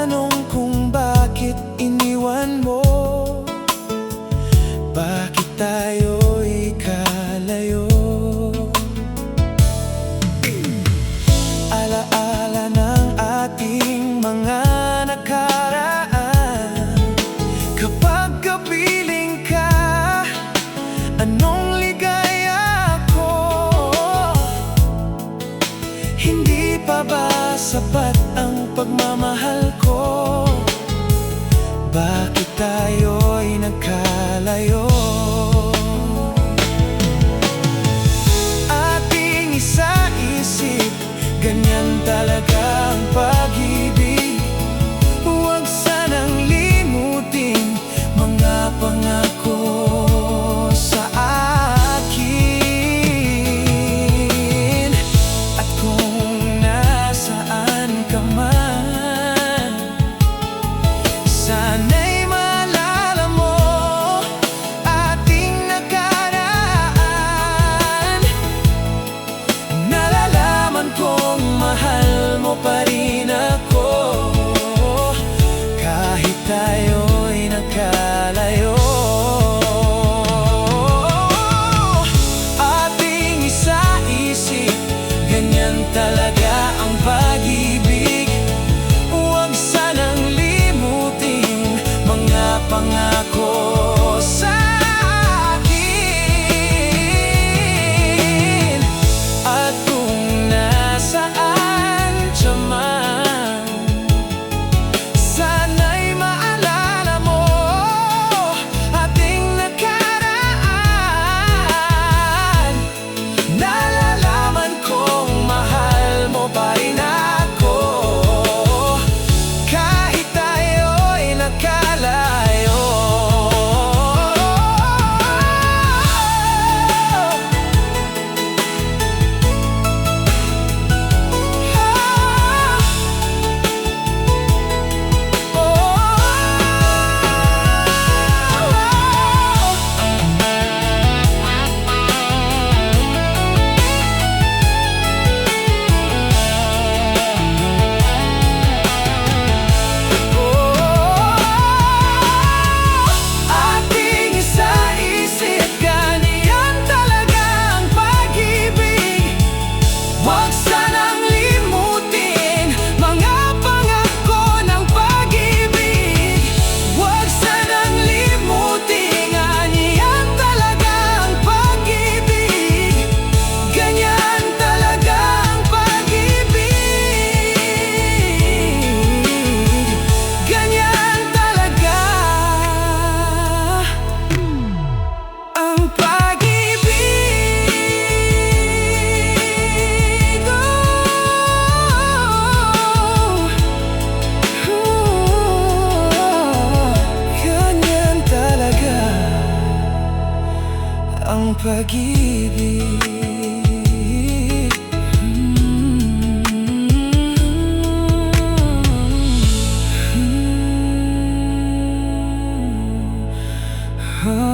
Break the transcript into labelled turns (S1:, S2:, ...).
S1: tanong kung bakit iniwan mo, bakit tayo'y kalayo. Alaala ng ating mga nakaraan, kapag kapiling ka, anong ligaya ko. Hindi pa ba sapat ang pagmamahal ko? Bakit tayo'y nagkalayo? Ating isa-isip, ganyan talaga ang pag-ibig. Huwag sanang limutin mga pangako sa akin. At kung nasaan ka man, sana'y maalala mo ating nakaraan. Nalalaman kong mahal mo pa rin ako, kahit tayo'y nagkalayo. Ating isa-isip, ganyan talaga ang pag-ibig. Huwag sanang limutin mga pangako sa akin. At kung nasaan ka man, sana'y maalala mo ating nakaraan. Nalalaman kong mahal mo pa rin ako, kahit tayo'y nagkalayo. Ating isa-isip, ganyan talaga ang pag-ibig. Huwag sanang limutin mga pangako ng pag-ibig. Huwag sanang limutin, ganyan talaga ang pag-ibig. Ganyan talaga ang pag-ibig. Ganyan talaga ang pag-ibig. Ganyan talaga ang pag-ibig. Ah